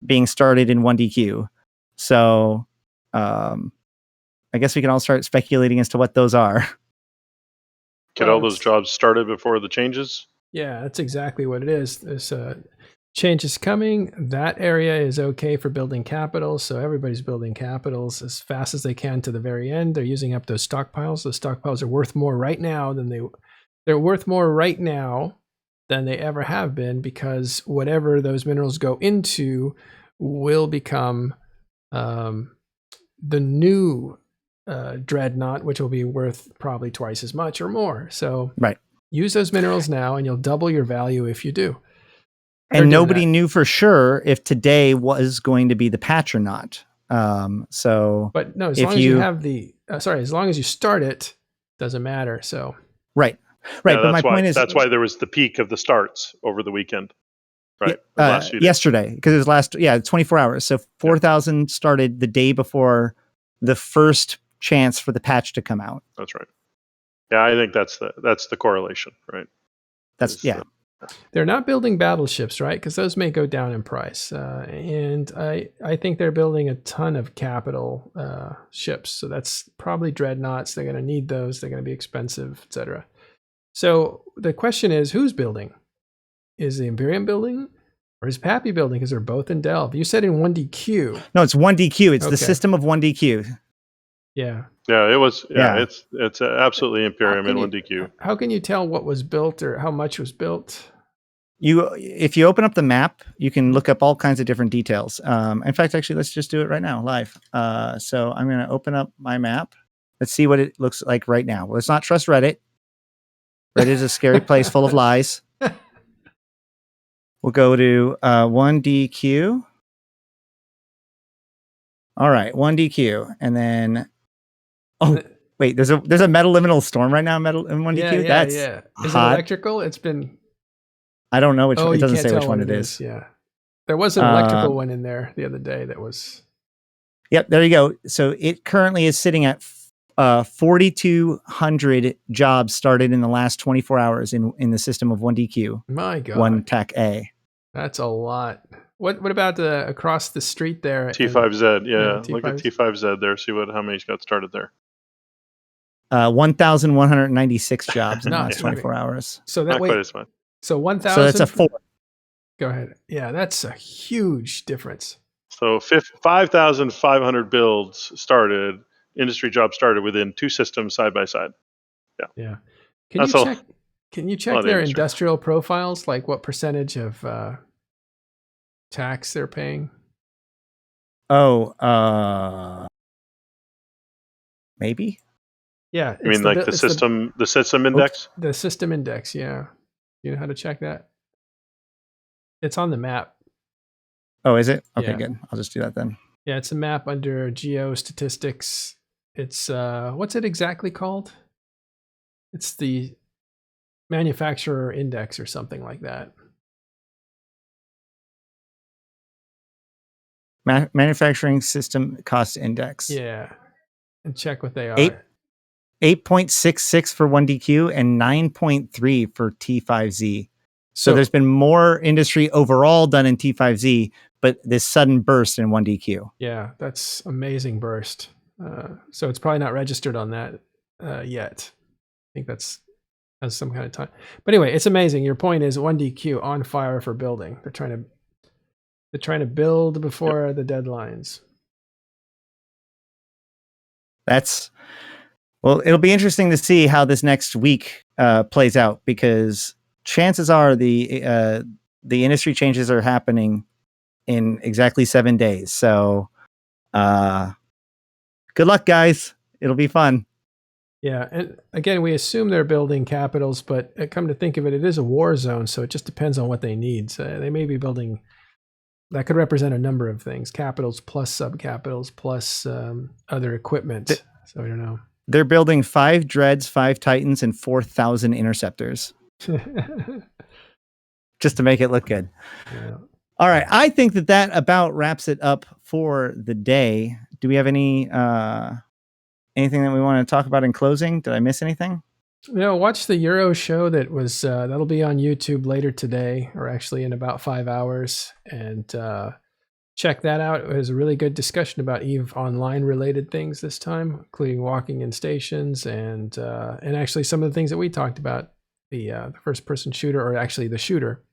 [SPEAKER 1] being started in 1DQ. So I guess we can all start speculating as to what those are.
[SPEAKER 3] Get all those jobs started before the changes?
[SPEAKER 2] Yeah, that's exactly what it is. There's change is coming. That area is okay for building capitals, so everybody's building capitals as fast as they can to the very end. They're using up those stockpiles. Those stockpiles are worth more right now than they're worth more right now than they ever have been, because whatever those minerals go into will become the new dreadnought, which will be worth probably twice as much or more. So use those minerals now and you'll double your value if you do.
[SPEAKER 1] And nobody knew for sure if today was going to be the patch or not. But
[SPEAKER 2] no, as long as you have as long as you start it, doesn't matter. So
[SPEAKER 1] right.
[SPEAKER 3] Yeah,
[SPEAKER 1] but my point is,
[SPEAKER 3] that's why there was the peak of the starts over the weekend. Right.
[SPEAKER 1] Yesterday, because it was 24 hours. So 4,000 started the day before the first chance for the patch to come out.
[SPEAKER 3] That's right. Yeah, I think that's the correlation, right?
[SPEAKER 2] They're not building battleships, right? Because those may go down in price. And I think they're building a ton of capital ships. So that's probably dreadnoughts. They're going to need those. They're going to be expensive, etc. So the question is, who's building? Is the Imperium building? Or is Pappy building? Because they're both in Delve. You said in 1DQ.
[SPEAKER 1] No, it's 1DQ. It's the system of 1DQ.
[SPEAKER 2] Yeah.
[SPEAKER 3] Yeah, it was. Yeah, it's absolutely Imperium in 1DQ.
[SPEAKER 2] How can you tell what was built or how much was built?
[SPEAKER 1] If you open up the map, you can look up all kinds of different details. In fact, actually, let's just do it right now, live. So I'm going to open up my map. Let's see what it looks like right now. Let's not trust Reddit. Reddit is a scary place full of lies. We'll go to 1DQ. All right, 1DQ, and then wait, there's a metal liminal storm right now. Metal in 1DQ. That's
[SPEAKER 2] Is
[SPEAKER 1] hot.
[SPEAKER 2] it electrical? It's been.
[SPEAKER 1] I don't know which one. It doesn't say which one it is.
[SPEAKER 2] Yeah, there was an electrical one in there the other day. That was.
[SPEAKER 1] Yep, there you go. So it currently is sitting at 4,200 jobs started in the last 24 hours in the system of 1DQ.
[SPEAKER 2] My God.
[SPEAKER 1] 1 TAC A.
[SPEAKER 2] That's a lot. What about across the street there?
[SPEAKER 3] T5Z, look at T5Z there. See how many's got started there.
[SPEAKER 1] 1,196 jobs in the last 24 hours.
[SPEAKER 2] So that
[SPEAKER 3] not quite as much.
[SPEAKER 2] So 1,000.
[SPEAKER 1] So that's a 4.
[SPEAKER 2] Go ahead. Yeah, that's a huge difference.
[SPEAKER 3] So 5,500 builds started. Industry jobs started within 2 systems side by side.
[SPEAKER 2] Yeah. Can you check their industrial profiles, like what percentage of tax they're paying?
[SPEAKER 1] Maybe.
[SPEAKER 2] Yeah.
[SPEAKER 3] You mean like the system index?
[SPEAKER 2] The system index, yeah. You know how to check that? It's on the map.
[SPEAKER 1] Oh, is it? Okay, good. I'll just do that then.
[SPEAKER 2] Yeah, it's a map under geostatistics. It's what's it exactly called? It's the manufacturer index or something like that.
[SPEAKER 1] Manufacturing system cost index.
[SPEAKER 2] Yeah. And check what they are.
[SPEAKER 1] 8.66 for 1DQ and 9.3 for T5Z. So
[SPEAKER 2] So
[SPEAKER 1] there's been more industry overall done in T5Z, but this sudden burst in 1DQ.
[SPEAKER 2] yeah, that's amazing burst. So it's probably not registered on that yet. I think that's some kind of time. But anyway, it's amazing. Your point is 1DQ on fire for building. They're trying to build before the deadlines.
[SPEAKER 1] Well, it'll be interesting to see how this next week plays out, because chances are the industry changes are happening in exactly 7 days. So good luck, guys. It'll be fun.
[SPEAKER 2] Yeah, and again, we assume they're building capitals, but come to think of it, it is a war zone, so it just depends on what they need. So they may be building that could represent a number of things: capitals plus subcapitals plus other equipment. So I don't know.
[SPEAKER 1] They're building 5 Dreads, 5 Titans, and 4,000 Interceptors just to make it look good.
[SPEAKER 2] Yeah.
[SPEAKER 1] All right. I think that about wraps it up for the day. Do we have anything that we want to talk about in closing? Did I miss anything?
[SPEAKER 2] Watch the Euro show that was that'll be on YouTube later today, or actually in about 5 hours, and check that out. It was a really good discussion about EVE Online related things this time, including walking in stations and actually some of the things that we talked about, the first person shooter, or actually the shooter,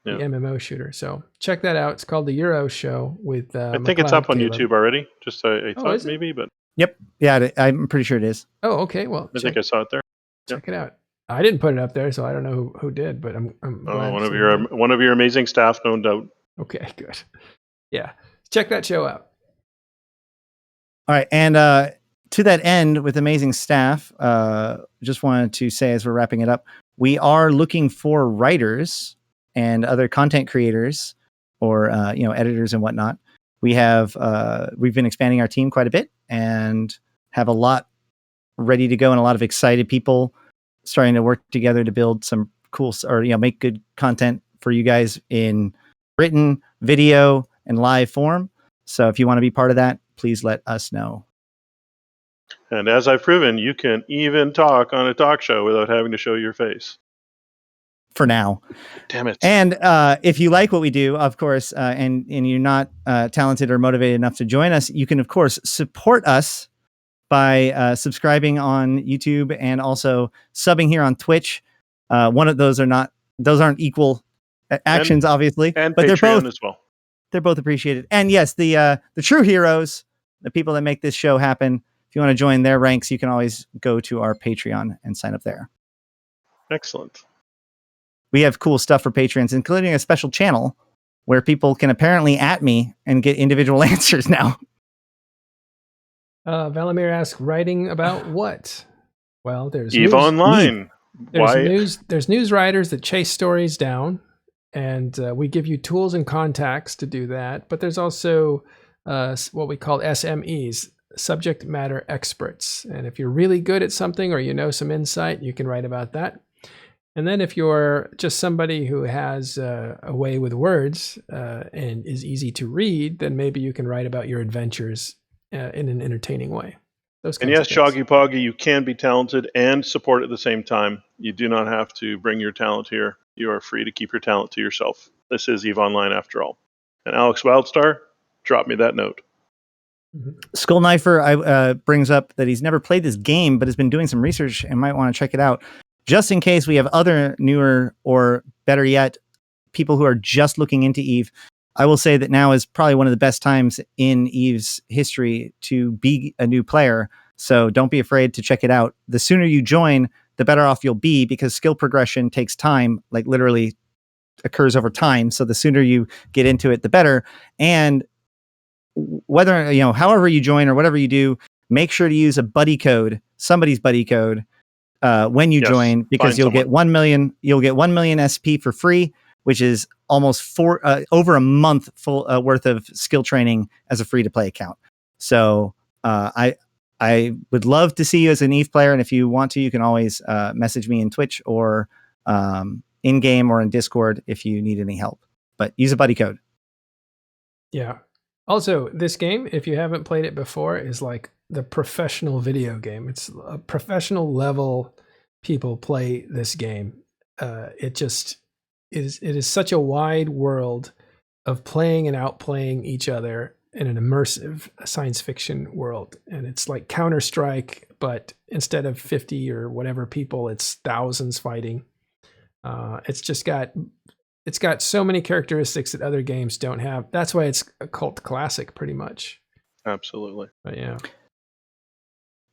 [SPEAKER 2] the MMO shooter. So check that out. It's called the Euro show with
[SPEAKER 3] I think it's up on YouTube already. Just I thought maybe, but
[SPEAKER 1] yep. Yeah, I'm pretty sure it is.
[SPEAKER 2] Oh, okay. Well,
[SPEAKER 3] I think I saw it there.
[SPEAKER 2] Check it out. I didn't put it up there, so I don't know who did, but I'm glad
[SPEAKER 3] one of your amazing staff, no doubt.
[SPEAKER 2] Okay, good. Yeah, check that show out.
[SPEAKER 1] All right, and to that end, with amazing staff, just wanted to say as we're wrapping it up, we are looking for writers and other content creators, or editors and whatnot. We've been expanding our team quite a bit and have a lot ready to go, and a lot of excited people starting to work together to build some cool, or make good content for you guys in written, video, and live form. So if you want to be part of that, please let us know.
[SPEAKER 3] And as I've proven, you can even talk on a talk show without having to show your face.
[SPEAKER 1] For now.
[SPEAKER 3] Damn it.
[SPEAKER 1] And if you like what we do, of course, and you're not talented or motivated enough to join us, you can, of course, support us by subscribing on YouTube and also subbing here on Twitch. One of those aren't equal actions, obviously,
[SPEAKER 3] and
[SPEAKER 1] but
[SPEAKER 3] Patreon
[SPEAKER 1] they're both
[SPEAKER 3] as well.
[SPEAKER 1] They're both appreciated. And yes, the true heroes, the people that make this show happen. If you want to join their ranks, you can always go to our Patreon and sign up there.
[SPEAKER 3] Excellent.
[SPEAKER 1] We have cool stuff for patrons, including a special channel where people can apparently at me and get individual answers now.
[SPEAKER 2] Valamir asks, writing about what? Well, there's
[SPEAKER 3] EVE Online.
[SPEAKER 2] There's news writers that chase stories down, and we give you tools and contacts to do that. But there's also what we call SMEs, subject matter experts. And if you're really good at something, or some insight, you can write about that. And then if you're just somebody who has a way with words and is easy to read, then maybe you can write about your adventures in an entertaining way.
[SPEAKER 3] And yes, Shoggy Poggy, you can be talented and support at the same time. You do not have to bring your talent here. You are free to keep your talent to yourself. This is EVE Online after all. And Alex Wildstar, drop me that note.
[SPEAKER 1] Skull Knifer brings up that he's never played this game, but has been doing some research and might want to check it out. Just in case we have other newer, or better yet, people who are just looking into EVE, I will say that now is probably one of the best times in EVE's history to be a new player. So don't be afraid to check it out. The sooner you join, the better off you'll be, because skill progression takes time, like literally occurs over time. So the sooner you get into it, the better. And whether, however you join or whatever you do, make sure to use a buddy code, somebody's buddy code, when you join, because you'll get 1 million SP for free, which is almost over a month full worth of skill training as a free to play account. So I would love to see you as an EVE player, and if you want to, you can always message me in Twitch or in game or in Discord if you need any help. But use a buddy code.
[SPEAKER 2] Yeah. Also, this game, if you haven't played it before, is like the professional video game. It's a professional level people play this game. It is such a wide world of playing and outplaying each other in an immersive science fiction world. And it's like Counter-Strike, but instead of 50 or whatever people, it's thousands fighting. It's got so many characteristics that other games don't have. That's why it's a cult classic pretty much.
[SPEAKER 3] Absolutely.
[SPEAKER 2] But yeah.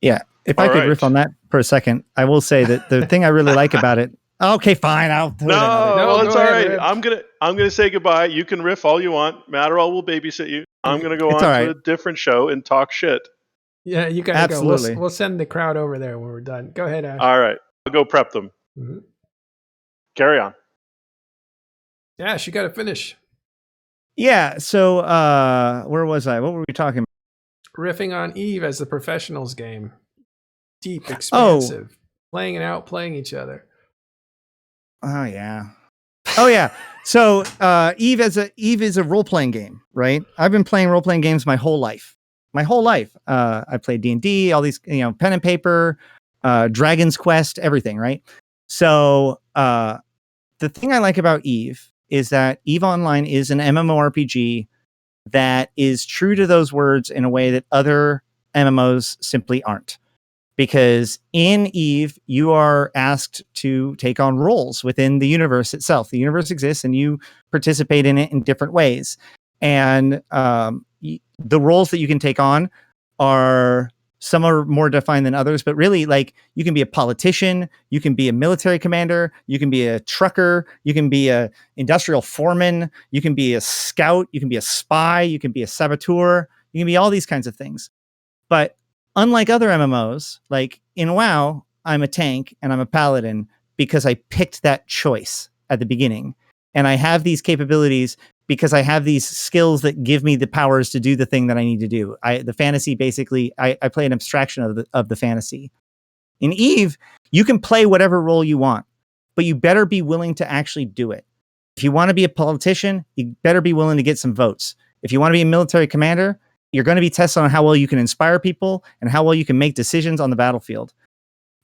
[SPEAKER 1] Yeah. If I could riff on that for a second, I will say that the thing I really like about it. Okay, fine. I'll do it.
[SPEAKER 3] No, it's all right.
[SPEAKER 2] Riff.
[SPEAKER 3] I'm gonna say goodbye. You can riff all you want. Matterall will babysit you. I'm gonna go on to a different show and talk shit.
[SPEAKER 2] Yeah, you gotta go. We'll send the crowd over there when we're done. Go ahead, Ash.
[SPEAKER 3] All right. I'll go prep them.
[SPEAKER 2] Mm-hmm.
[SPEAKER 3] Carry on.
[SPEAKER 2] Ash, you gotta finish.
[SPEAKER 1] Yeah, so where was I? What were we talking about?
[SPEAKER 2] Riffing on Eve as the professionals game. Deep, expansive. Playing and outplaying each other.
[SPEAKER 1] Oh yeah. So Eve is a role-playing game, right? I've been playing role-playing games my whole life. I played D&D, all these, pen and paper, Dragon's Quest, everything, right? So the thing I like about Eve is that Eve Online is an MMORPG that is true to those words in a way that other MMOs simply aren't. Because in Eve, you are asked to take on roles within the universe itself. The universe exists and you participate in it in different ways. And the roles that you can take on some are more defined than others, but really, like, you can be a politician, you can be a military commander, you can be a trucker, you can be a industrial foreman, you can be a scout, you can be a spy, you can be a saboteur, you can be all these kinds of things. But unlike other MMOs, like in WoW, I'm a tank and I'm a paladin because I picked that choice at the beginning. And I have these capabilities because I have these skills that give me the powers to do the thing that I need to do. The fantasy, basically, I play an abstraction of the fantasy. In Eve, you can play whatever role you want, but you better be willing to actually do it. If you want to be a politician, you better be willing to get some votes. If you want to be a military commander, you're going to be tested on how well you can inspire people and how well you can make decisions on the battlefield.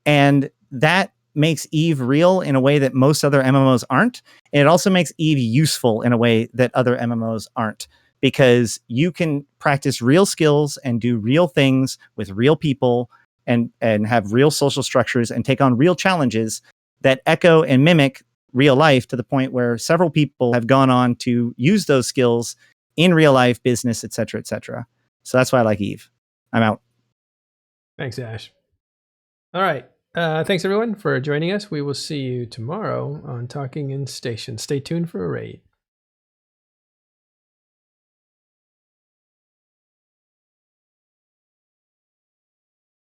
[SPEAKER 1] And that makes Eve real in a way that most other MMOs aren't. And it also makes Eve useful in a way that other MMOs aren't, because you can practice real skills and do real things with real people and have real social structures and take on real challenges that echo and mimic real life, to the point where several people have gone on to use those skills in real life, business, et cetera, et cetera. So that's why I like Eve. I'm out.
[SPEAKER 2] Thanks, Ash. All right. Thanks, everyone, for joining us. We will see you tomorrow on Talking in Station. Stay tuned for a raid.